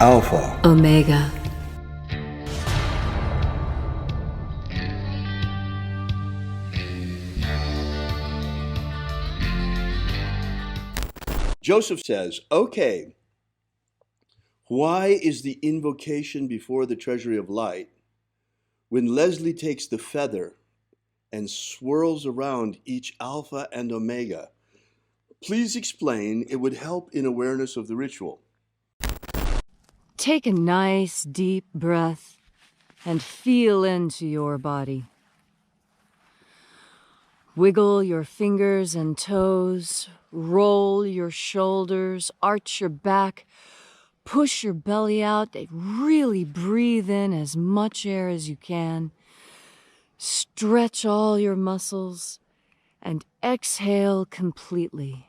Alpha Omega. Joseph says, okay, why is the invocation before the treasury of light when Leslie takes the feather and swirls around each alpha and omega? Please explain. It would help in awareness of the ritual. Take a nice deep breath and feel into your body. Wiggle your fingers and toes, roll your shoulders, arch your back, push your belly out, really breathe in as much air as you can. Stretch all your muscles and exhale completely.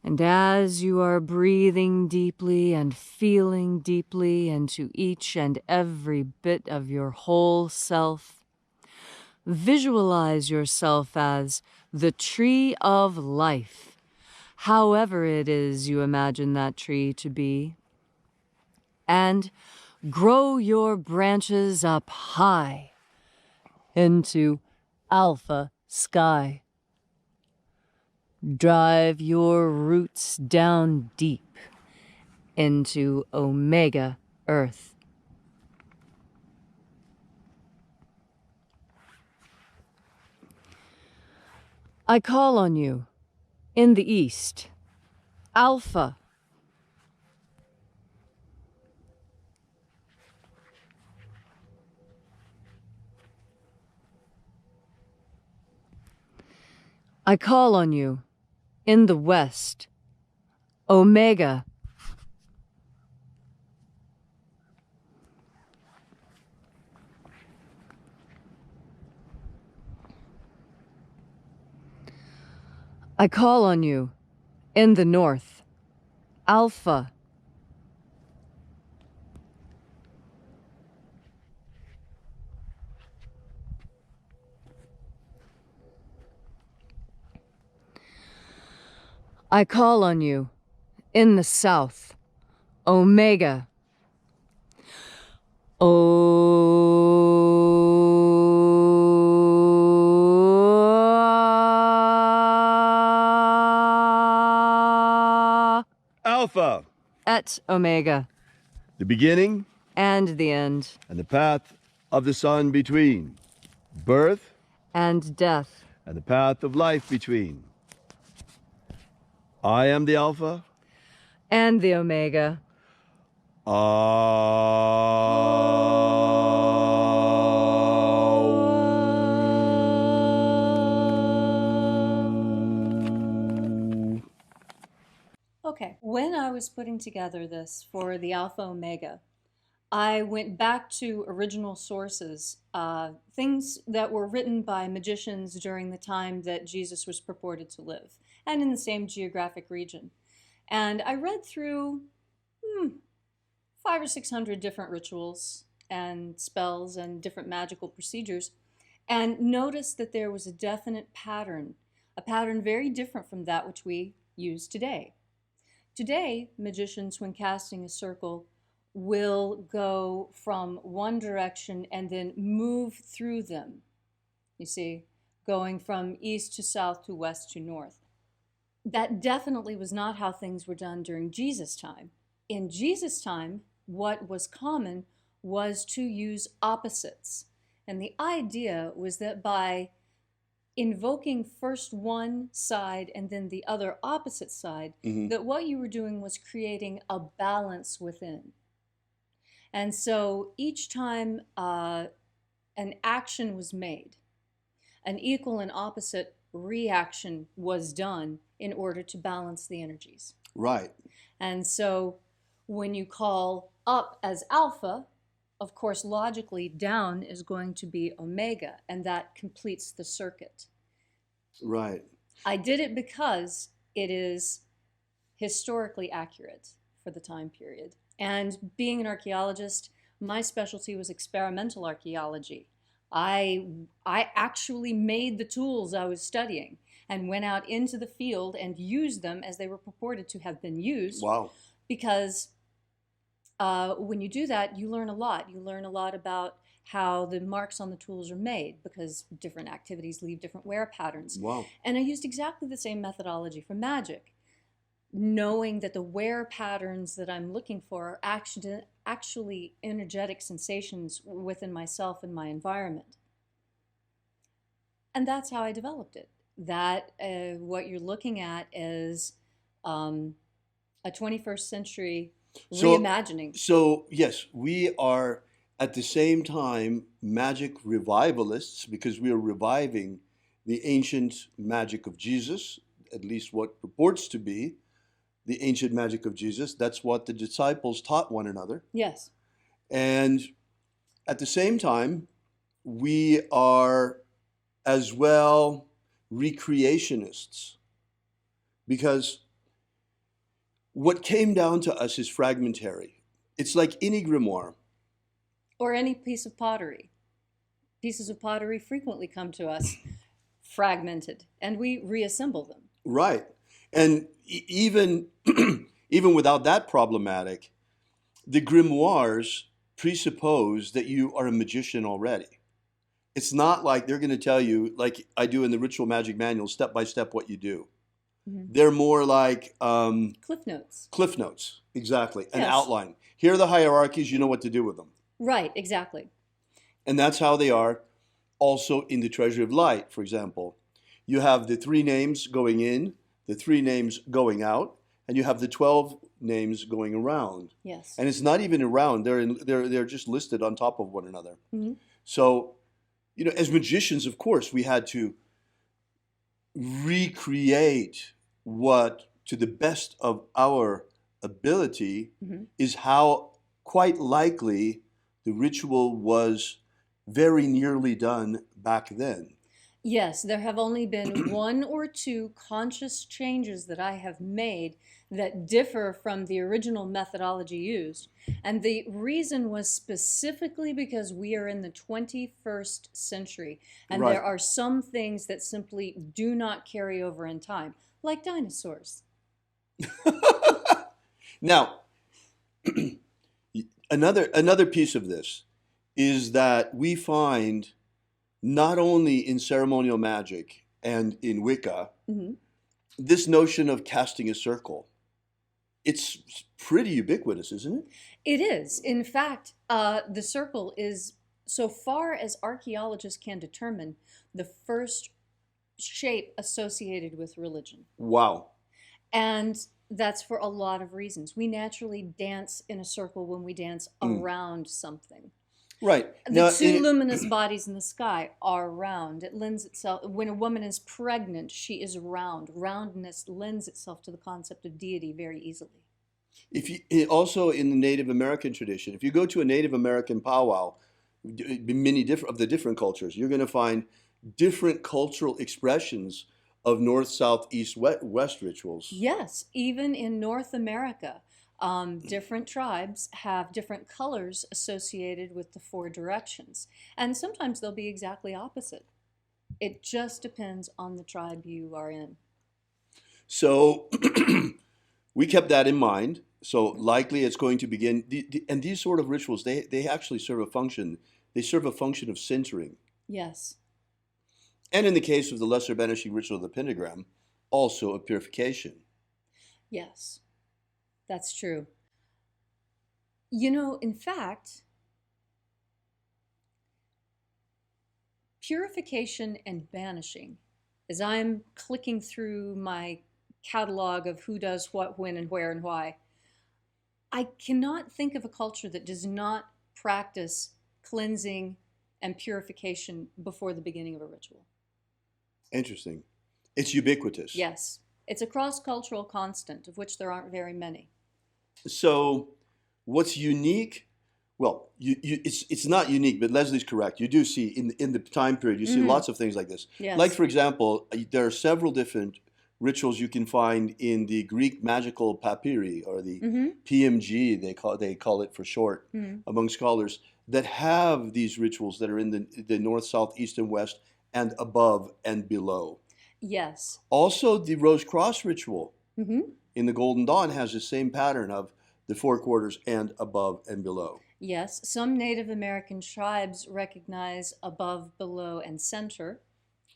And as you are breathing deeply and feeling deeply into each and every bit of your whole self, visualize yourself as the tree of life, however it is you imagine that tree to be, and grow your branches up high into alpha sky. Drive your roots down deep into Omega Earth. I call on you in the east, Alpha. I call on you in the west, Omega. I call on you in the north, Alpha. I call on you in the south, Omega. Alpha. Et Omega. The beginning And the end. and the path of the sun between. Birth And death. and the path of life between. I am the Alpha. And the Omega. Okay, when I was putting together this for the Alpha Omega, I went back to original sources, things that were written by magicians during the time that Jesus was purported to live, and in the same geographic region. And I read through 500 or 600 different rituals and spells and different magical procedures, and noticed that there was a definite pattern, a pattern very different from that which we use today. Today, magicians, when casting a circle, will go from one direction and then move through them. You see, going from east to south to west to north. That definitely was not how things were done during Jesus' time. In Jesus' time, what was common was to use opposites. And the idea was that by invoking first one side and then the other opposite side, that what you were doing was creating a balance within. And so each time an action was made, an equal and opposite reaction was done in order to balance the energies. Right. And so when you call up as Alpha, of course, logically, down is going to be Omega, and that completes the circuit. Right. I did it because it is historically accurate for the time period. And being an archaeologist, my specialty was experimental archaeology. I actually made the tools I was studying and went out into the field and used them as they were purported to have been used. Wow. Because when you do that, you learn a lot. You learn a lot about how the marks on the tools are made because different activities leave different wear patterns. Wow. And I used exactly the same methodology for Magick, knowing that the wear patterns that I'm looking for are actually energetic sensations within myself and my environment. And that's how I developed it. That what you're looking at is a 21st century reimagining. So yes, we are at the same time magic revivalists because we are reviving the ancient magic of Jesus, at least what purports to be the ancient magic of Jesus. That's what the disciples taught one another. Yes. And at the same time, we are as well recreationists because what came down to us is fragmentary. It's like any grimoire. Or any piece of pottery. Pieces of pottery frequently come to us fragmented, and we reassemble them. Right. And even even without that problematic, the grimoires presuppose that you are a magician already. It's not like they're going to tell you, like I do in the Ritual Magic Manual, step by step what you do. Mm-hmm. They're more like Cliff notes. Cliff notes, exactly, an Yes. outline. Here are the hierarchies, you know what to do with them. Right, exactly. And that's how they are also in the Treasury of Light, for example. You have the 3 names going in, the 3 names going out, and you have the 12 names going around. Yes. And it's not even around, they're just listed on top of one another. Mm-hmm. So, you know, as magicians, of course, we had to recreate what, to the best of our ability, Mm-hmm. is how quite likely the ritual was very nearly done back then. Yes, there have only been 1 or 2 conscious changes that I have made that differ from the original methodology used. And the reason was specifically because we are in the 21st century, and Right. there are some things that simply do not carry over in time, like dinosaurs. Now, another piece of this is that we find not only in ceremonial magic and in Wicca Mm-hmm. this notion of casting a circle. It's pretty ubiquitous, isn't it? It is. In fact, the circle is, so far as archaeologists can determine, the first shape associated with religion. Wow. And that's for a lot of reasons. We naturally dance in a circle when we dance around something. Right. The 2 luminous bodies in the sky are round. It lends itself, when a woman is pregnant, she is round. Roundness lends itself to the concept of deity very easily. If you also in the Native American tradition, if you go to a Native American powwow, many different cultures, you're going to find different cultural expressions of north, south, east, west rituals. Yes, even in North America, different tribes have different colors associated with the 4 directions. And sometimes they'll be exactly opposite. It just depends on the tribe you are in. So we kept that in mind. So likely it's going to begin, and these sort of rituals, they actually serve a function. They serve a function of centering. Yes. And in the case of the lesser banishing ritual of the pentagram, also of purification. Yes, that's true. You know, in fact, purification and banishing, as I'm clicking through my catalog of who does what, when, and where, and why, I cannot think of a culture that does not practice cleansing and purification before the beginning of a ritual. Interesting. It's ubiquitous. Yes. It's a cross-cultural constant, of which there aren't very many. So what's unique, well, it's not unique, but Leslie's correct. You do see, in the time period, you see lots of things like this. Yes. Like, for example, there are several different rituals you can find in the Greek magical papyri, or the PMG, they call it for short, among scholars, that have these rituals that are in the north, south, east, and west, and above and below. Yes. Also, the Rose Cross ritual Mm-hmm. in the Golden Dawn has the same pattern of the four quarters and above and below. Yes, some Native American tribes recognize above, below, and center,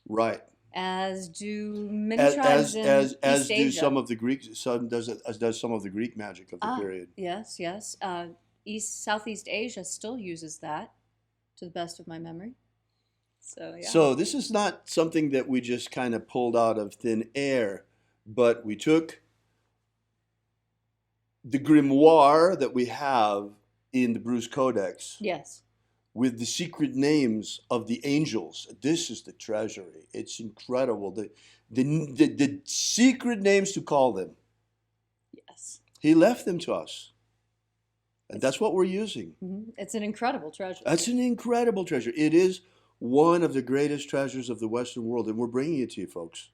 Right. as do many tribes in As East do Asia. some of the Greeks, as does some of the Greek magic of the period. Yes, yes. Southeast Asia still uses that, to the best of my memory. So, yeah. So this is not something that we just kind of pulled out of thin air, but we took the grimoire that we have in the Bruce Codex Yes. with the secret names of the angels. This is the treasury. It's incredible. The secret names to call them. Yes. He left them to us. And that's what we're using. Mm-hmm. It's an incredible treasure. That's an incredible treasure. It is one of the greatest treasures of the Western world, and we're bringing it to you, folks.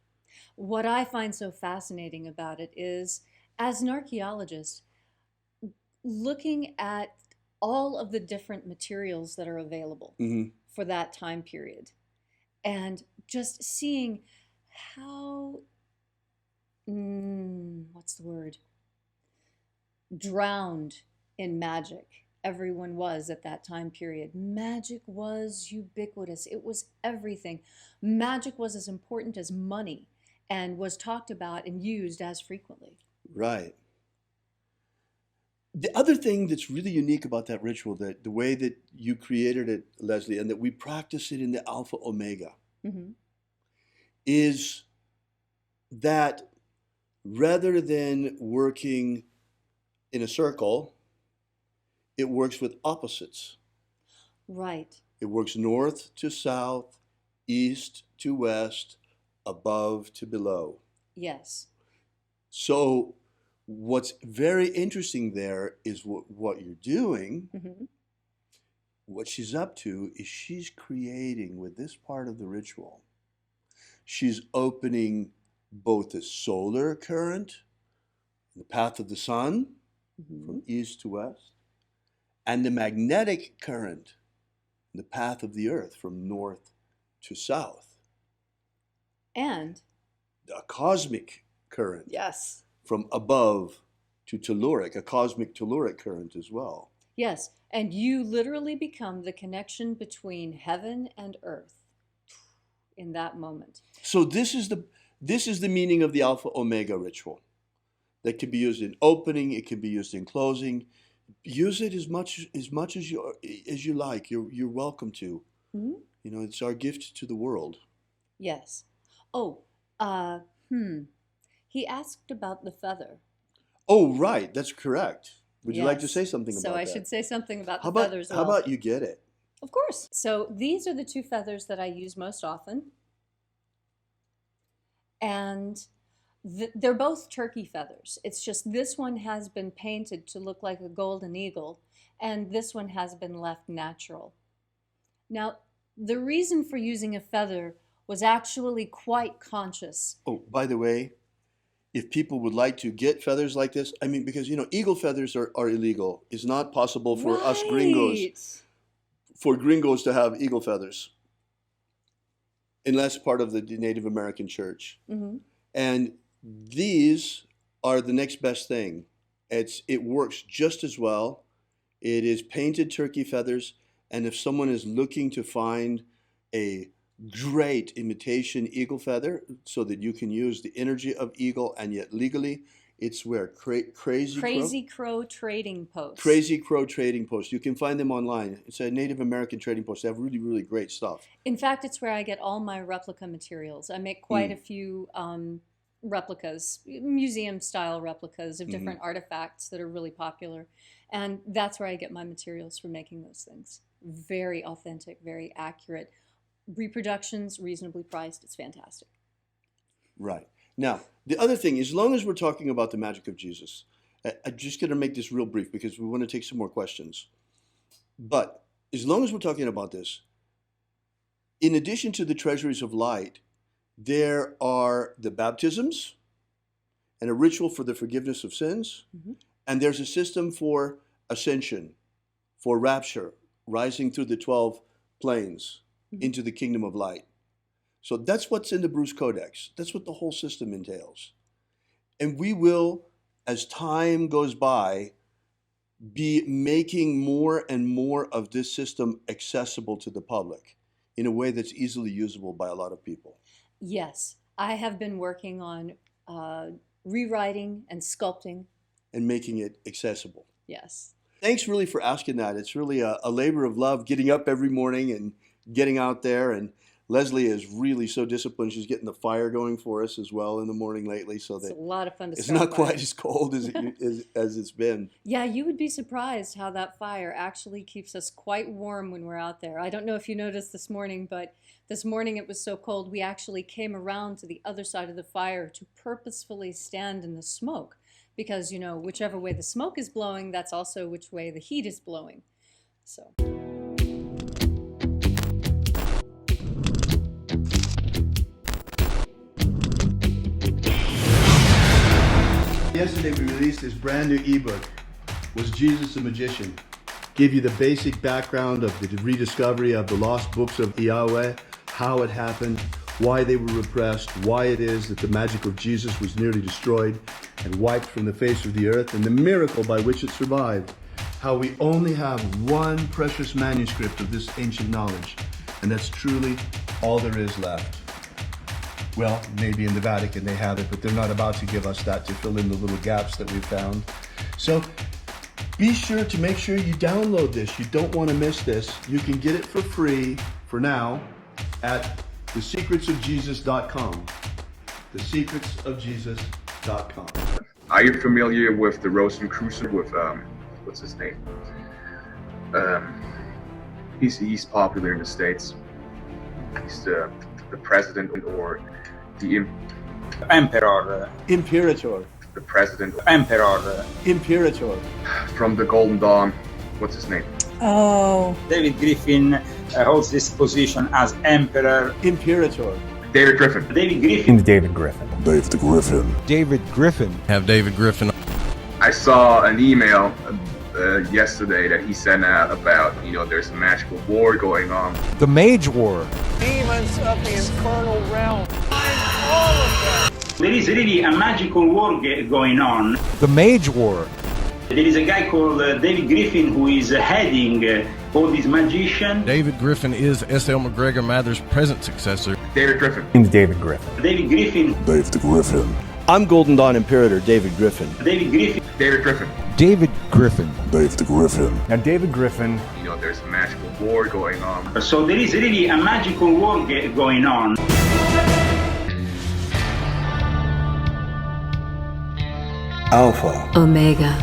What I find so fascinating about it is, as an archaeologist, looking at all of the different materials that are available for that time period, and just seeing how, what's the word? Drowned in magic everyone was at that time period. Magic was ubiquitous. It was everything. Magic was as important as money and was talked about and used as frequently. Right. The other thing that's really unique about that ritual, that the way that you created it, Leslie, and that we practice it in the Alpha Omega, is that rather than working in a circle, it works with opposites. Right. It works north to south, east to west, above to below. Yes. So what's very interesting there is what you're doing. What she's up to is she's creating with this part of the ritual. She's opening both the solar current, the path of the sun, from east to west, and the magnetic current, the path of the earth, from north to south. And a cosmic current. Yes. From above to telluric, a cosmic telluric current as well. Yes, and you literally become the connection between heaven and earth in that moment. So this is the meaning of the Alpha Omega ritual. That can be used in opening, it can be used in closing. Use it as much as you like. You're welcome to. You know, it's our gift to the world. Yes. Oh, he asked about the feather. Oh, right. That's correct. Would you like to say something about that? So I should say something about the feathers. How about you get it? Of course. So these are the two feathers that I use most often. And they're both turkey feathers. It's just this one has been painted to look like a golden eagle, and this one has been left natural. Now, the reason for using a feather was actually quite conscious. Oh, by the way, if people would like to get feathers like this, I mean, because, you know, eagle feathers are illegal. It's not possible for us gringos, to have eagle feathers, unless part of the Native American church. And these are the next best thing. It works just as well. It is painted turkey feathers, and if someone is looking to find a great imitation eagle feather so that you can use the energy of eagle and yet legally, it's where Crazy Crow Trading Post. Crazy Crow Trading Post. You can find them online. It's a Native American trading post. They have really, really great stuff. In fact, it's where I get all my replica materials. I make quite a few replicas, museum-style replicas of different artifacts that are really popular. And that's where I get my materials for making those things. Very authentic, very accurate. Reproductions, reasonably priced. It's fantastic. Right. Now, the other thing, as long as we're talking about the magic of Jesus, I'm just going to make this real brief because we want to take some more questions. But as long as we're talking about this, in addition to the treasuries of light, there are the baptisms and a ritual for the forgiveness of sins. And there's a system for ascension, for rapture, rising through the 12 planes into the kingdom of light. So that's what's in the Bruce Codex. That's what the whole system entails. And we will, as time goes by, be making more and more of this system accessible to the public in a way that's easily usable by a lot of people? Yes, I have been working on rewriting and sculpting. And making it accessible. Yes. Thanks really for asking that. It's really a labor of love, getting up every morning and getting out there. And Leslie is really so disciplined. She's getting the fire going for us as well in the morning lately, so that It's a lot of fun to it's start not quite fires. as cold as it's been. Yeah, you would be surprised how that fire actually keeps us quite warm when we're out there. I don't know if you noticed this morning, but this morning it was so cold we actually came around to the other side of the fire to purposefully stand in the smoke. Because, you know, whichever way the smoke is blowing, that's also which way the heat is blowing. So. Yesterday we released this brand new ebook, Was Jesus a Magician? Give you the basic background of the rediscovery of the lost books of Yahweh, how it happened, why they were repressed, why it is that the magic of Jesus was nearly destroyed and wiped from the face of the earth, and the miracle by which it survived. How we only have one precious manuscript of this ancient knowledge, and that's truly all there is left. Well, maybe in the Vatican they have it, but they're not about to give us that to fill in the little gaps that we've found. So be sure to make sure you download this. You don't want to miss this. You can get it for free for now at thesecretsofjesus.com. Thesecretsofjesus.com. Are you familiar with the Rosicrucian with what's his name? He's popular in the States. He's the president or the Emperor. Imperator. The president. Emperor. Imperator. From the Golden Dawn. What's his name? Oh. David Griffin holds this position as Emperor. Imperator. David Griffin. David Griffin. David Griffin. David Griffin. David Griffin. Have David Griffin. I saw an email yesterday that he sent out about, there's a magical war going on. The Mage War. Demons of the infernal realm. All of that. There is really a magical war going on. The Mage War. There is a guy called David Griffin who is heading all these magicians. David Griffin is S.L. McGregor Mather's present successor. David Griffin. David Griffin. David Griffin. David Griffin. I'm Golden Dawn Imperator David Griffin. David Griffin. David Griffin. David Griffin. David Griffin. Now David Griffin. There's a magical war going on. So there is really a magical war going on. Alpha Omega.